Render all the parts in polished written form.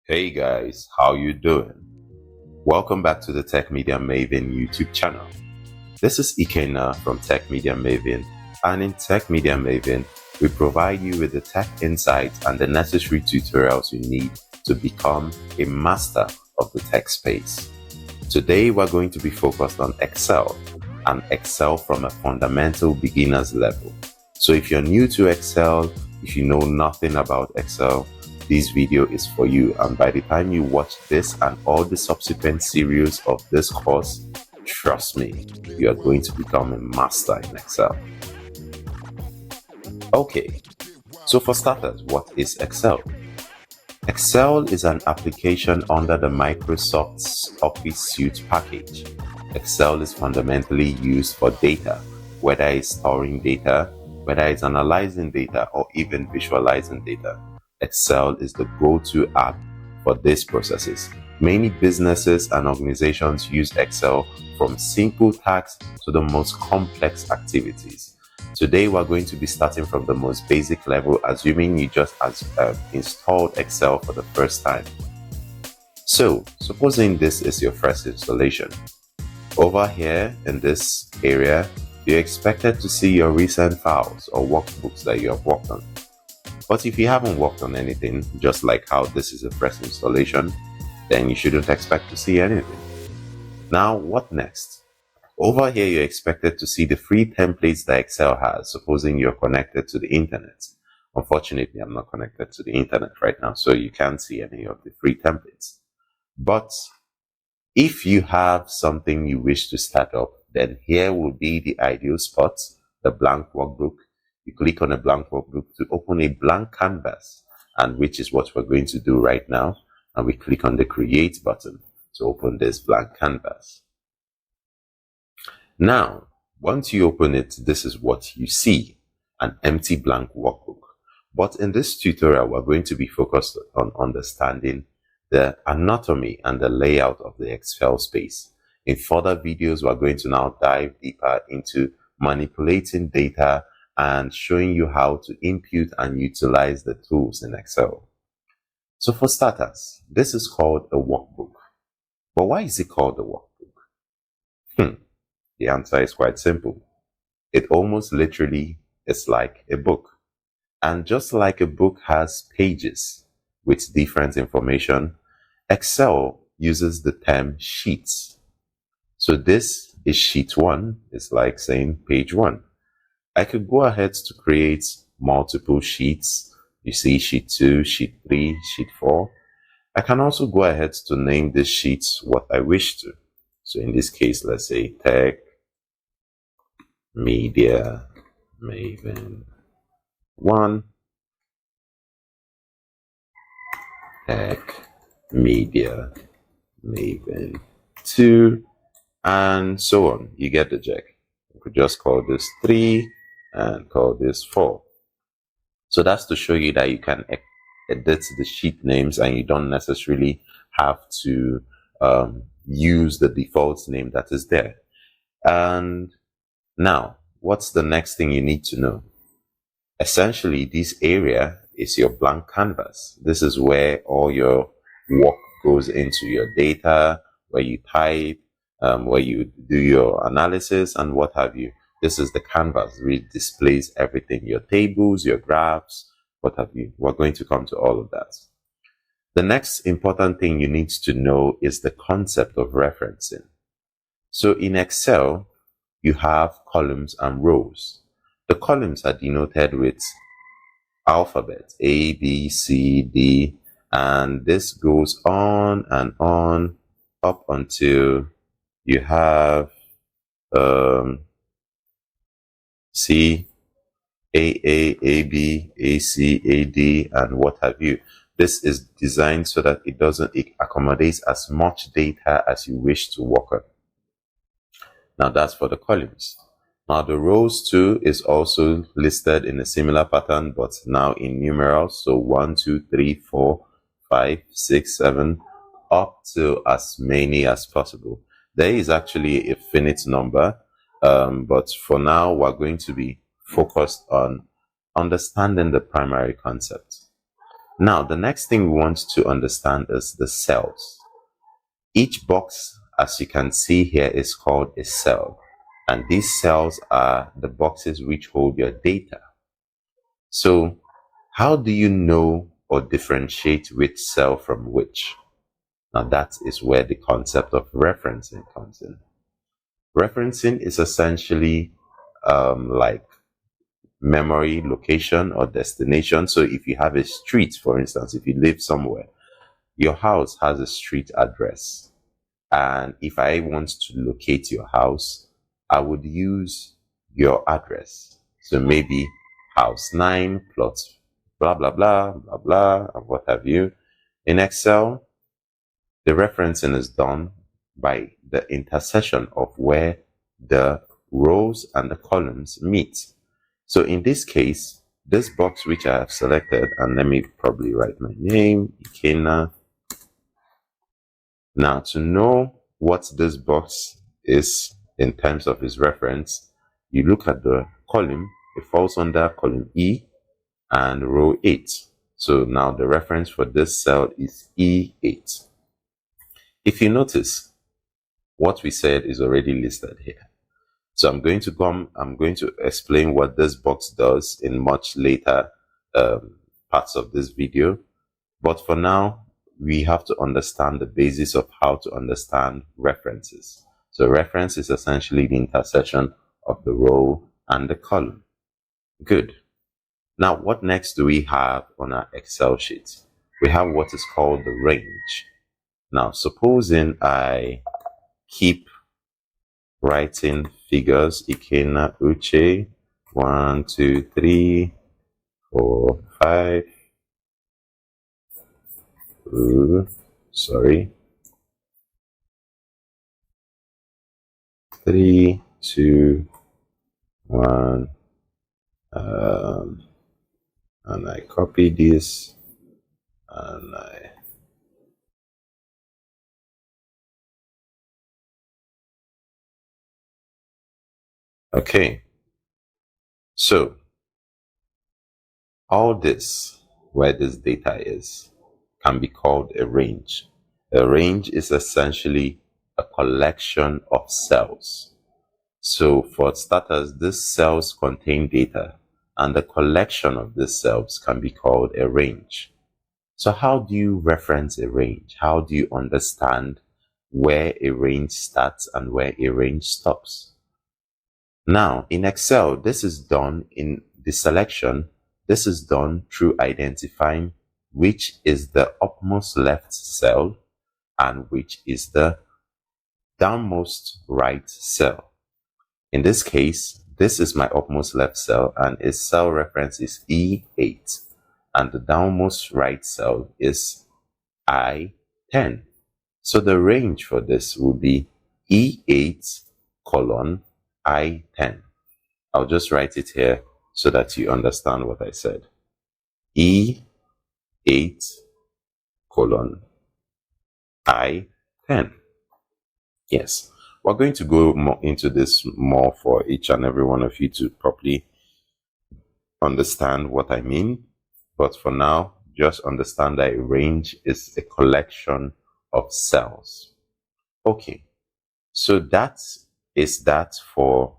Hey guys, how you doing? Welcome back to the Tech Media Maven YouTube channel. This is Ikenna from Tech Media Maven, and in Tech Media Maven, we provide you with the tech insights and the necessary tutorials you need to become a master of the tech space. Today, we're going to be focused on Excel, and Excel from a fundamental beginner's level. So if you're new to Excel, if you know nothing about Excel, this video is for you, and by the time you watch this and all the subsequent series of this course, trust me, you are going to become a master in Excel. Okay, so for starters, what is Excel? Excel is an application under the Microsoft's Office Suite package. Excel is fundamentally used for data, whether it's storing data, whether it's analyzing data, or even visualizing data. Excel is the go-to app for these processes. Many businesses and organizations use Excel from simple tasks to the most complex activities. Today, we're going to be starting from the most basic level, assuming you just installed Excel for the first time. So, supposing this is your first installation. Over here in this area, you're expected to see your recent files or workbooks that you have worked on. But if you haven't worked on anything, just like how this is a first installation, then you shouldn't expect to see anything. Now, what next? Over here, you're expected to see the free templates that Excel has, supposing you're connected to the internet. Unfortunately, I'm not connected to the internet right now, so you can't see any of the free templates. But if you have something you wish to start up, then here will be the ideal spot, the blank workbook. You click on a blank workbook to open a blank canvas, and which is what we're going to do right now. And we click on the create button to open this blank canvas. Now, once you open it, this is what you see, an empty blank workbook. But in this tutorial, we're going to be focused on understanding the anatomy and the layout of the Excel space. In further videos, we're going to now dive deeper into manipulating data and showing you how to input and utilize the tools in Excel. So for starters, this is called a workbook. But why is it called a workbook? The answer is quite simple. It almost literally is like a book. And just like a book has pages with different information, Excel uses the term sheets. So this is sheet 1. It's like saying page 1. I could go ahead to create multiple sheets. You see sheet 2, sheet 3, sheet 4. I can also go ahead to name these sheets what I wish to. So in this case, let's say Tech Media Maven 1, Tech Media Maven 2, and so on. You get the check. You could just call this 3 and call this 4. So that's to show you that you can edit the sheet names and you don't necessarily have to use the default name that is there. And now, what's the next thing you need to know? Essentially, this area is your blank canvas. This is where all your work goes into, your data, where you type, where you do your analysis and what have you. This is the canvas, which displays everything, your tables, your graphs, what have you. We're going to come to all of that. The next important thing you need to know is the concept of referencing. So in Excel, you have columns and rows. The columns are denoted with alphabet A, B, C, D, and this goes on and on up until you have C, A, B, A, C, A, D, and what have you. This is designed so that it accommodates as much data as you wish to work on. Now that's for the columns. Now the rows too is also listed in a similar pattern, but now in numerals. So 1, 2, 3, 4, 5, 6, 7, up to as many as possible. There is actually a finite number, but for now we're going to be focused on understanding the primary concept. Now, the next thing we want to understand is the cells. Each box, as you can see here, is called a cell. And these cells are the boxes which hold your data. So, how do you know or differentiate which cell from which? Now, that is where the concept of referencing comes in. Referencing is essentially like memory location or destination. So if you have a street, for instance, if you live somewhere, your house has a street address. And if I want to locate your house, I would use your address. So maybe house 9 plot blah, blah, blah, blah, blah, and what have you. In Excel, the referencing is done by the intersection of where the rows and the columns meet. So in this case, this box which I have selected, and let me probably write my name, Ikena. Now, to know what this box is in terms of its reference, you look at the column. It falls under column E and row 8. So now the reference for this cell is E8. If you notice, what we said is already listed here. So I'm going to explain what this box does in much later parts of this video. But for now, we have to understand the basis of how to understand references. So reference is essentially the intersection of the row and the column. Good. Now, what next do we have on our Excel sheet? We have what is called the range. Now, supposing I keep writing figures, Ikena Uche, 1, 2, 3, 4, 5, sorry, 3, 2, 1, and I copy this, and okay. So all this, where this data is, can be called a range. A range is essentially a collection of cells. So for starters, these cells contain data, and the collection of these cells can be called a range. So how do you reference a range? How do you understand where a range starts and where a range stops? Now, in Excel, this is done in the selection. This is done through identifying which is the upmost left cell and which is the downmost right cell. In this case, this is my upmost left cell and its cell reference is E8, and the downmost right cell is I10. So the range for this will be E8 colon I10. I'll just write it here so that you understand what I said. E8 colon I10. Yes, we're going to go more into this more for each and every one of you to properly understand what I mean. But for now, just understand that a range is a collection of cells. Okay, so that is that for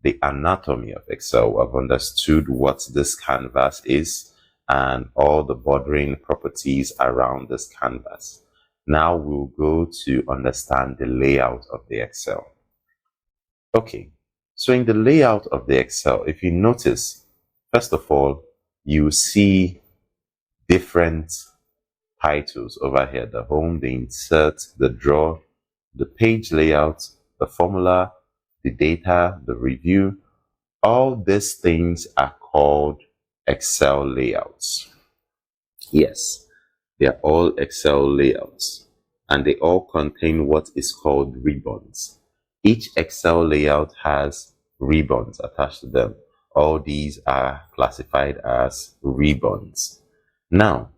the anatomy of Excel. I've understood what this canvas is and all the bordering properties around this canvas. Now we'll go to understand the layout of the Excel. Okay, so in the layout of the Excel, if you notice, first of all, you see different titles over here: the home, the insert, the draw, the page layout, the formula, the data, the review. All these things are called Excel layouts. Yes, they are all Excel layouts, and they all contain what is called ribbons. Each Excel layout has ribbons attached to them. All these are classified as ribbons. Now,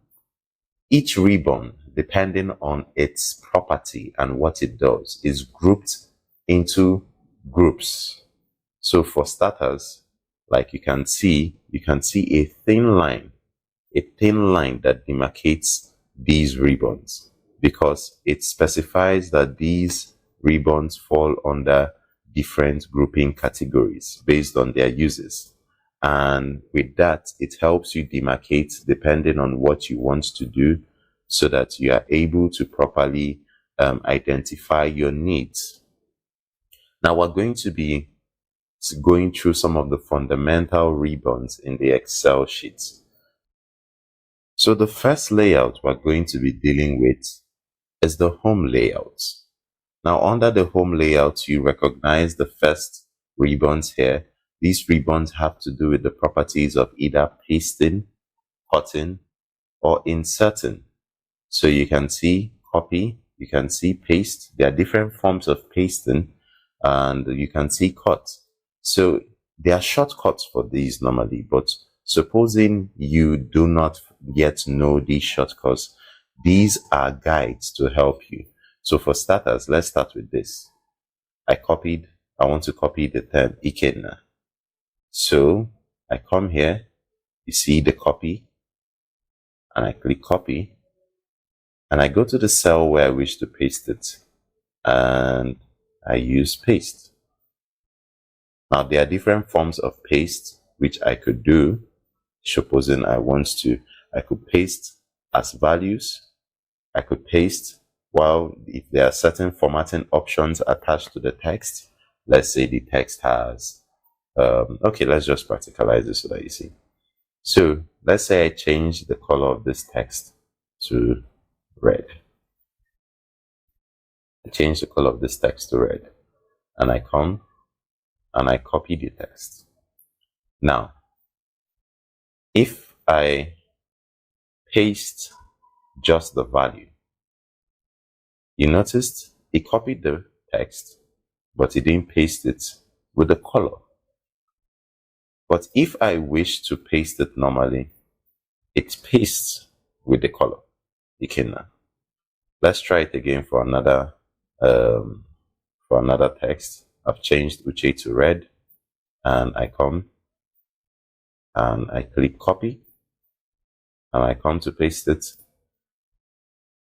each ribbon, depending on its property and what it does, is grouped into groups. So for starters, like you can see a thin line a thin line that demarcates these ribbons, because it specifies that these ribbons fall under different grouping categories based on their uses. And with that, it helps you demarcate depending on what you want to do, so that you are able to properly identify your needs. Now we're going to be going through some of the fundamental ribbons in the Excel sheets. So the first layout we're going to be dealing with is the home layout. Now under the home layout, you recognize the first ribbons here. These ribbons have to do with the properties of either pasting, cutting, or inserting. So you can see copy, you can see paste. There are different forms of pasting, and you can see cut. So there are shortcuts for these normally, but supposing you do not yet know these shortcuts, these are guides to help you. So for starters, let's start with this. I want to copy the term Ikenna. So I come here, you see the copy, and I click copy, and I go to the cell where I wish to paste it, and I use paste. Now there are different forms of paste which I could do. Supposing I want to, I could paste as values. I could paste while if there are certain formatting options attached to the text. Let's say the text has, okay, let's just practicalize this so that you see. So let's say I change the color of this text to red. I change the color of this text to red, and I come and I copy the text. Now, if I paste just the value, you noticed it copied the text, but it didn't paste it with the color. But if I wish to paste it normally, it pastes with the color. You can. Let's try it again for another text. I've changed Uche to red, and I come and I click copy, and I come to paste it,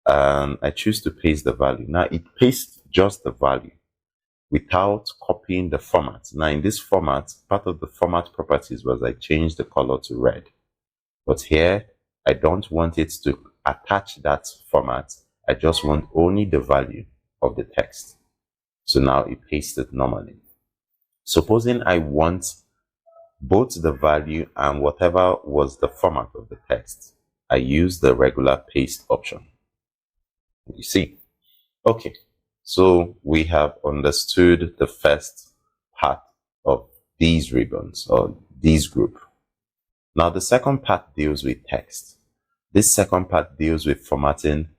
and I choose to paste the value. Now it pastes just the value without copying the format. Now in this format, part of the format properties was I changed the color to red, but here I don't want it to attach that format. I just want only the value of the text. So now it pasted normally. Supposing I want both the value and whatever was the format of the text, I use the regular paste option. You see? Okay, so we have understood the first part of these ribbons or these group. Now the second part deals with text. This second part deals with formatting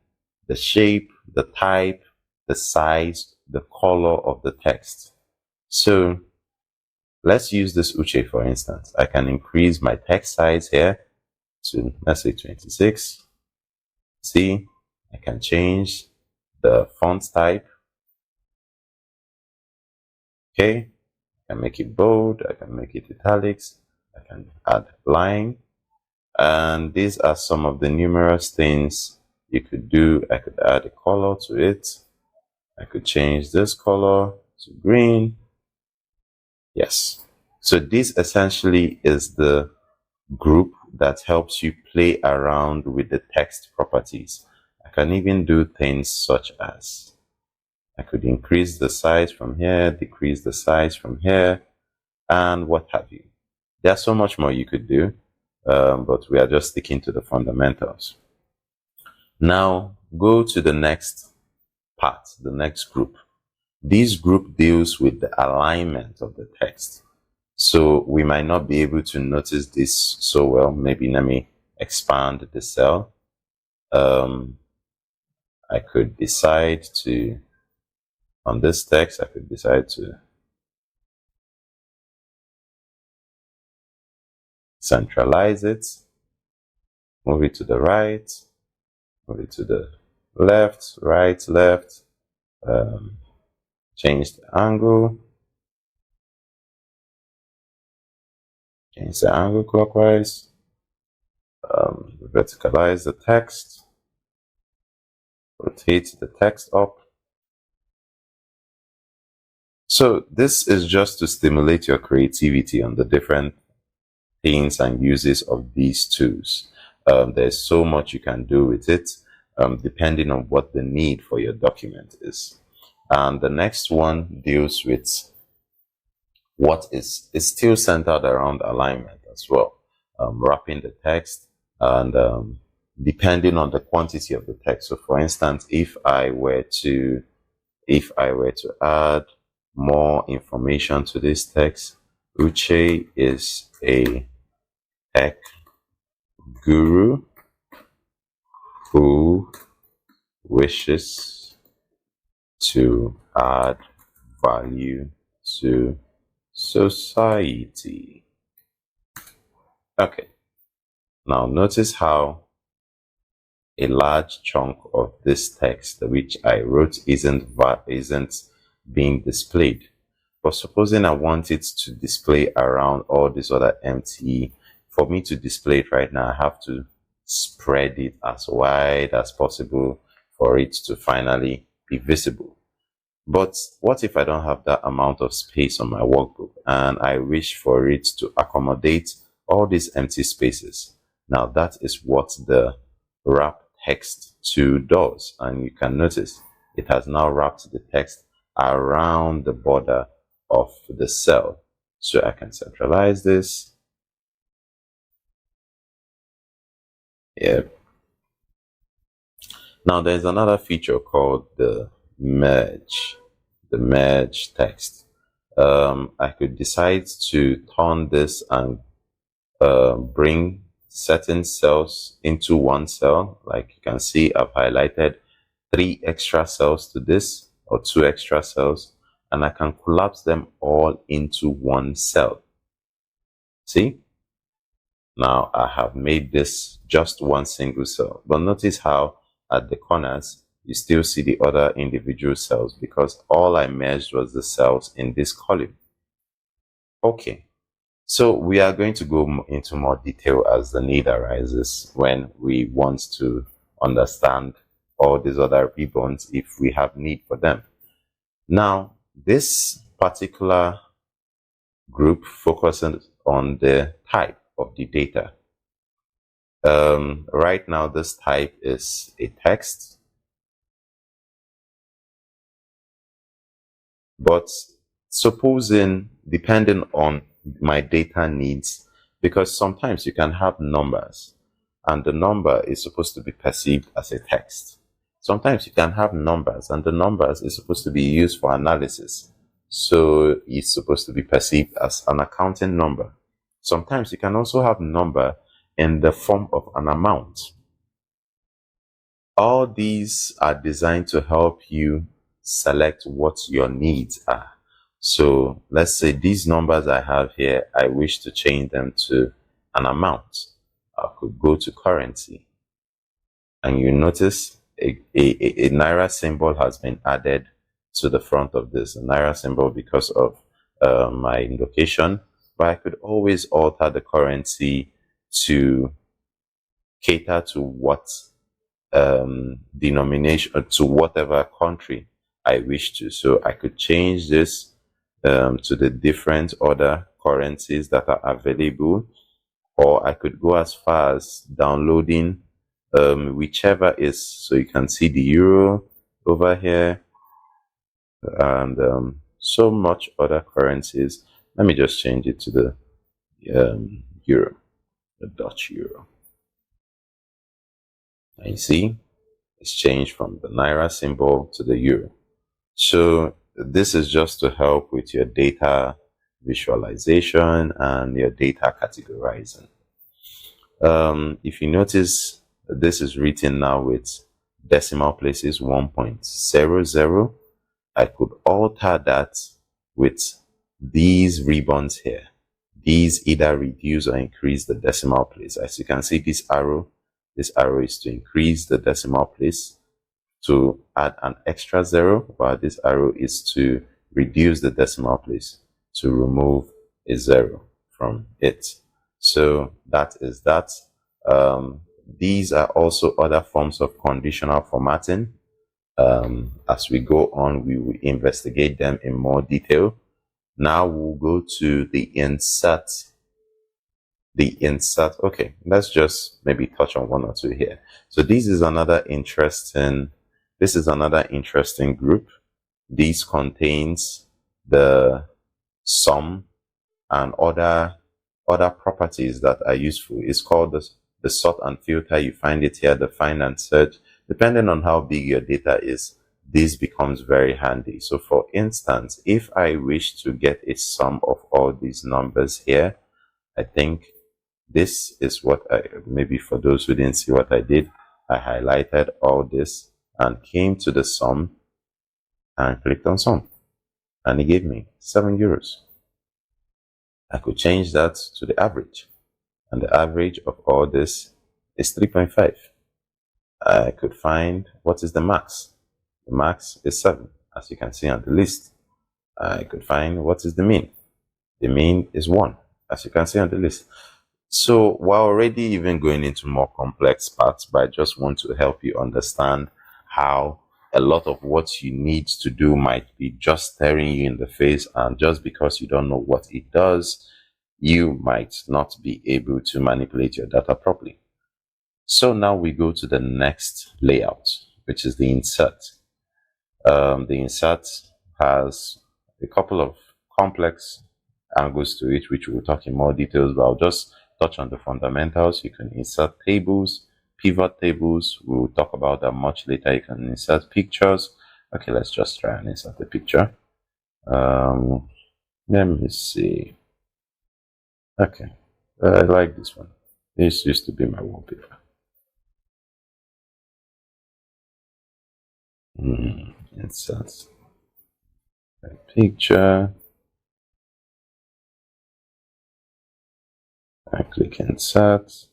the shape, the type, the size, the color of the text. So let's use this Uche for instance. I can increase my text size here to, let's say, 26. See, I can change the font type. Okay, I can make it bold, I can make it italics, I can add line, and these are some of the numerous things you could do. I could add a color to it. I could change this color to green. Yes. So this essentially is the group that helps you play around with the text properties. I can even do things such as I could increase the size from here, decrease the size from here, and what have you. There's so much more you could do, but we are just sticking to the fundamentals. Now go to the next part, the next group. This group deals with the alignment of the text. So we might not be able to notice this so well. Maybe let me expand the cell. I could decide to, on this text, I could decide to centralize it, move it to the right, move it to the left, right, left, change the angle, change the angle clockwise, verticalize the text, rotate the text up. So this is just to stimulate your creativity on the different things and uses of these tools. There's so much you can do with it, depending on what the need for your document is. And the next one deals with what is still centered around alignment as well, wrapping the text and depending on the quantity of the text. So for instance, if I were to add more information to this text, Uche is a tech guru who wishes to add value to society. Okay. Now notice how a large chunk of this text which I wrote isn't being displayed. But supposing I want it to display around all these other empty, for me to display it right now, I have to spread it as wide as possible for it to finally be visible. But what if I don't have that amount of space on my workbook and I wish for it to accommodate all these empty spaces? Now that is what the wrap text tool does, and you can notice it has now wrapped the text around the border of the cell. So I can centralize this. Yep. Now there's another feature called the merge text. I could decide to turn this and bring certain cells into one cell. Like you can see, I've highlighted 3 extra cells to this, or 2 extra cells, and I can collapse them all into one cell. See? Now I have made this just one single cell, but notice how at the corners you still see the other individual cells, because all I merged was the cells in this column. Okay, so we are going to go into more detail as the need arises when we want to understand all these other ribbons if we have need for them. Now, this particular group focuses on the type of the data. Right now, this type is a text, but supposing, depending on my data needs, because sometimes you can have numbers and the number is supposed to be perceived as a text. Sometimes you can have numbers and the numbers is supposed to be used for analysis, so it's supposed to be perceived as an accounting number. Sometimes you can also have number in the form of an amount. All these are designed to help you select what your needs are. So let's say these numbers I have here, I wish to change them to an amount. I could go to currency, and you notice a Naira symbol has been added to the front of this, a Naira symbol, because of my location. But I could always alter the currency to cater to what denomination, to whatever country I wish to. So I could change this to the different other currencies that are available, or I could go as far as downloading whichever is. So you can see the euro over here and so much other currencies. Let me just change it to the euro, the Dutch euro. And you see, it's changed from the Naira symbol to the euro. So this is just to help with your data visualization and your data categorizing. If you notice, this is written now with decimal places 1.00. I could alter that with these ribbons here. These either reduce or increase the decimal place. As you can see, this arrow is to increase the decimal place, to add an extra 0, while this arrow is to reduce the decimal place, to remove a 0 from it. So that is that. These are also other forms of conditional formatting. As we go on, we will investigate them in more detail. Now we'll go to the insert. Okay, let's just maybe touch on one or two here. So this is another interesting group. This contains the sum and other properties that are useful. It's called the sort and filter. You find it here, the find and search. Depending on how big your data is, this becomes very handy. So for instance, if I wish to get a sum of all these numbers here, I think this is what maybe for those who didn't see what I did, I highlighted all this and came to the sum and clicked on sum, and it gave me €7. I could change that to the average, and the average of all this is 3.5. I could find what is the max. The max is 7, as you can see on the list. I could find what is the mean. The mean is 1, as you can see on the list. So we're already even going into more complex parts, but I just want to help you understand how a lot of what you need to do might be just staring you in the face, and just because you don't know what it does, you might not be able to manipulate your data properly. So now we go to the next layout, which is the insert. The insert has a couple of complex angles to it, which we'll talk in more details, but I'll just touch on the fundamentals. You can insert tables, pivot tables. We'll talk about that much later. You can insert pictures. Okay, let's just try and insert the picture. Let me see. Okay, I like this one. This used to be my wallpaper. Insert a picture. I click insert.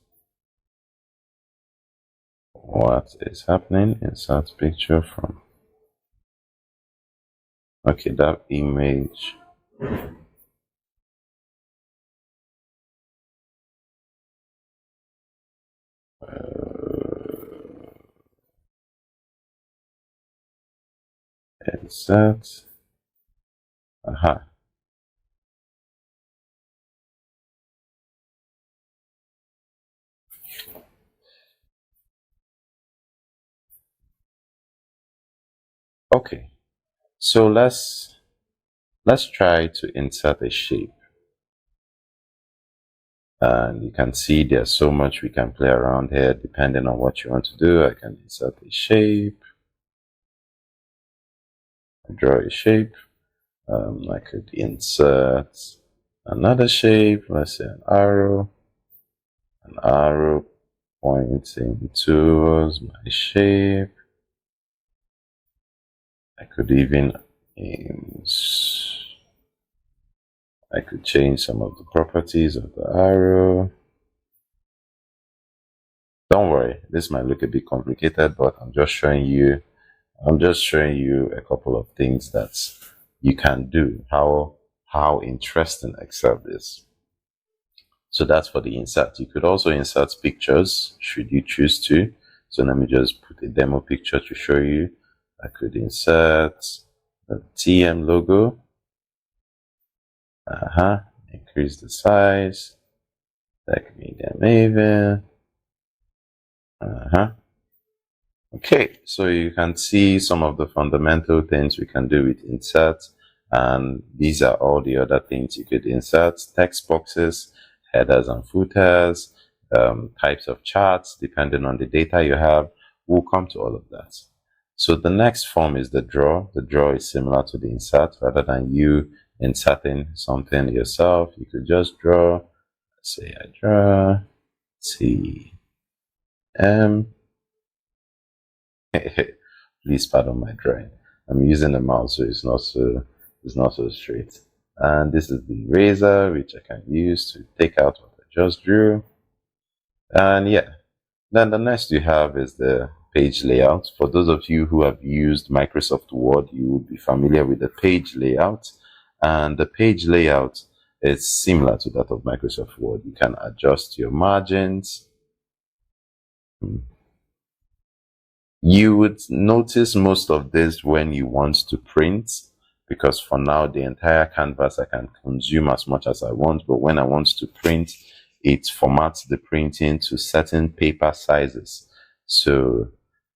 What is happening? Insert picture from. Okay, that image. Insert. Aha. Okay, so let's try to insert a shape, and you can see there's so much we can play around here depending on what you want to do. I can insert a shape, draw a shape. I could insert another shape, let's say an arrow pointing towards my shape. I could even I could change some of the properties of the arrow. Don't worry, this might look a bit complicated, but I'm just showing you a couple of things that you can do, how interesting Excel is. So that's for the insert. You could also insert pictures should you choose to. So let me just put a demo picture to show you. I could insert the TM logo. Increase the size. Tech Media Maven. Okay, so you can see some of the fundamental things we can do with insert, and these are all the other things you could insert: text boxes, headers and footers, types of charts depending on the data you have. We'll come to all of that. So the next form is the draw. The draw is similar to the insert. Rather than you inserting something yourself, you could just draw. Let's say I draw TM. Please pardon my drawing. I'm using a mouse, so it's not so straight. And this is the eraser, which I can use to take out what I just drew. And yeah, then the next you have is the page layout. For those of you who have used Microsoft Word, you will be familiar with the page layout. And the page layout is similar to that of Microsoft Word. You can adjust your margins. You would notice most of this when you want to print, because for now the entire canvas I can consume as much as I want, but when I want to print, it formats the printing to certain paper sizes. So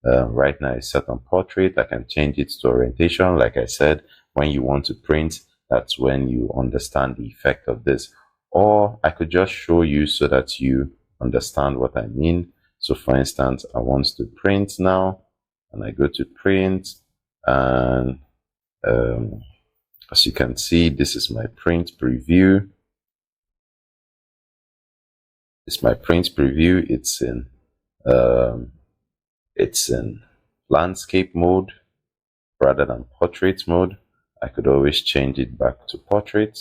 right now it's set on portrait. I can change it to orientation. Like I said, when you want to print, that's when you understand the effect of this. Or I could just show you so that you understand what I mean. So for instance, I want to print now, and I go to print, and as you can see, this is my print preview. It's my print preview. It's in landscape mode rather than portrait mode. I could always change it back to portrait.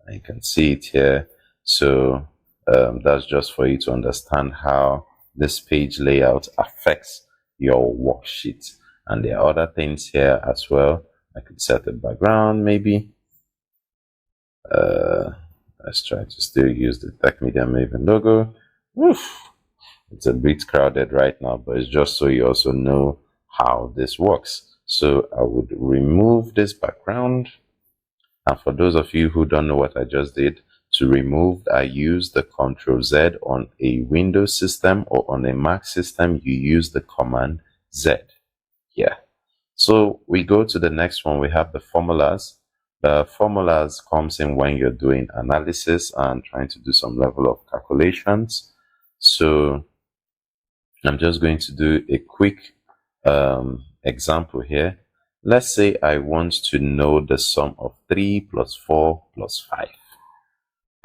And you can see it here. So that's just for you to understand how this page layout affects your worksheet. And there are other things here as well. I could set a background maybe. Let's try to still use the Tech Media Maven logo. Oof. It's a bit crowded right now, but it's just so you also know how this works. So I would remove this background. And for those of you who don't know what I just did, to remove, I use the Ctrl Z. On a Windows system or on a Mac system, you use the Command Z. Yeah. So we go to the next one. We have the formulas. The formulas comes in when you're doing analysis and trying to do some level of calculations. So I'm just going to do a quick example here. Let's say I want to know the sum of 3 plus 4 plus 5.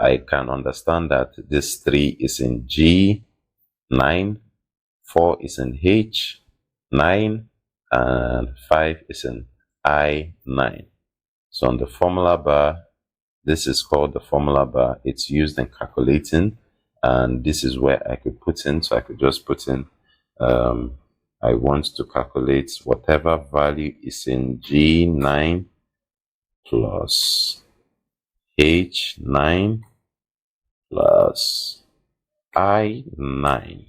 I can understand that this 3 is in G9, 4 is in H9, and 5 is in I9. So on the formula bar, this is called the formula bar. It's used in calculating, and this is where I could put in. So I could just put in, I want to calculate whatever value is in G9 plus H9 plus I9.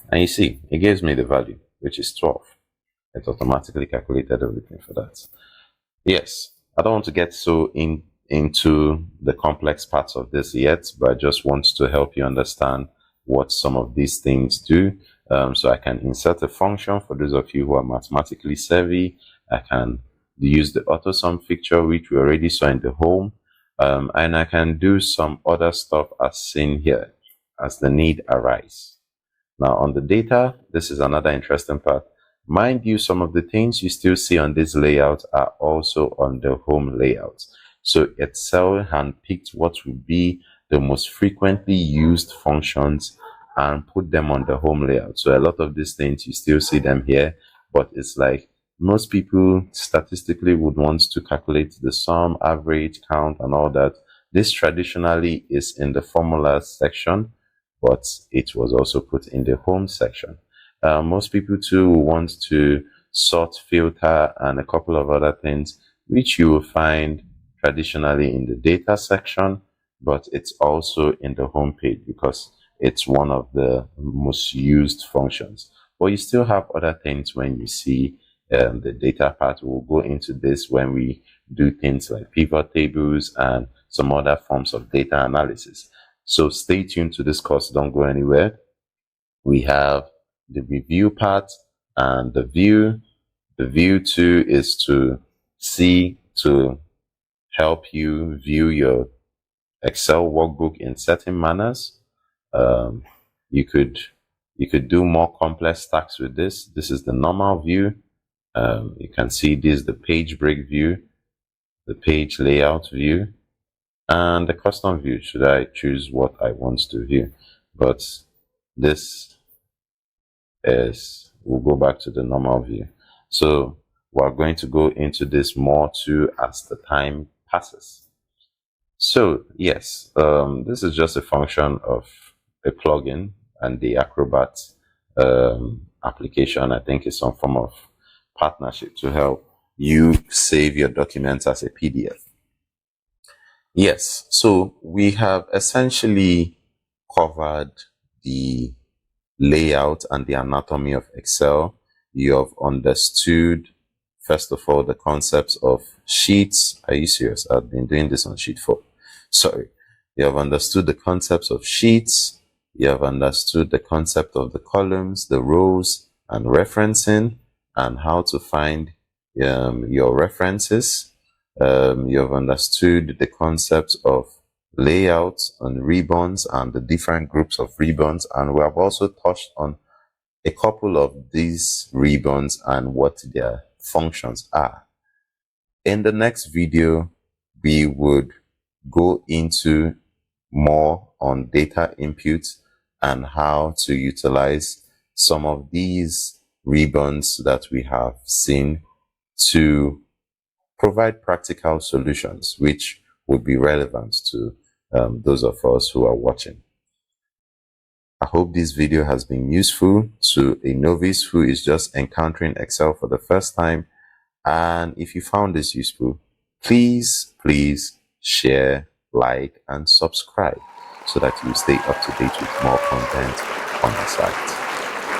And you see, it gives me the value, which is 12. It automatically calculated everything for that. Yes, I don't want to get so into the complex parts of this yet, but I just want to help you understand what some of these things do. So I can insert a function for those of you who are mathematically savvy. I can use the auto sum feature, which we already saw in the home. And I can do some other stuff as seen here as the need arise. Now on the data, this is another interesting part. Mind you, some of the things you still see on this layout are also on the home layout. So Excel handpicked what would be the most frequently used functions and put them on the home layout. So a lot of these things, you still see them here, but it's like most people statistically would want to calculate the sum, average, count, and all that. This traditionally is in the formulas section, but it was also put in the home section. Most people too want to sort, filter, and a couple of other things, which you will find traditionally in the data section, but it's also in the home page because it's one of the most used functions. But you still have other things when you see the data part. We'll go into this when we do things like pivot tables and some other forms of data analysis. So stay tuned to this course. Don't go anywhere. We have the review part and the view. The view too is to help you view your Excel workbook in certain manners. You could do more complex tasks with this. This is the normal view. You can see this is the page break view, the page layout view, and the custom view should I choose what I want to view. But this is, we'll go back to the normal view. So we're going to go into this more too as the time passes. So yes, this is just a function of a plugin, and the Acrobat application, I think, is some form of partnership to help you save your documents as a PDF. Yes, so we have essentially covered the layout and the anatomy of Excel. You have understood, first of all, the concepts of sheets. Are you serious? I've been doing this on sheet 4. Sorry. You have understood the concepts of sheets. You have understood the concept of the columns, the rows, and referencing, and how to find your references. You have understood the concepts of layouts and ribbons and the different groups of ribbons, and we have also touched on a couple of these ribbons and what their functions are. In the next video, we would go into more on data input and how to utilize some of these ribbons that we have seen to provide practical solutions which would be relevant to those of us who are watching. I hope this video has been useful to a novice who is just encountering Excel for the first time. And if you found this useful, please share, like, and subscribe so that you stay up to date with more content on the site.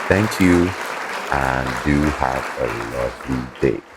Thank you, and do have a lovely day.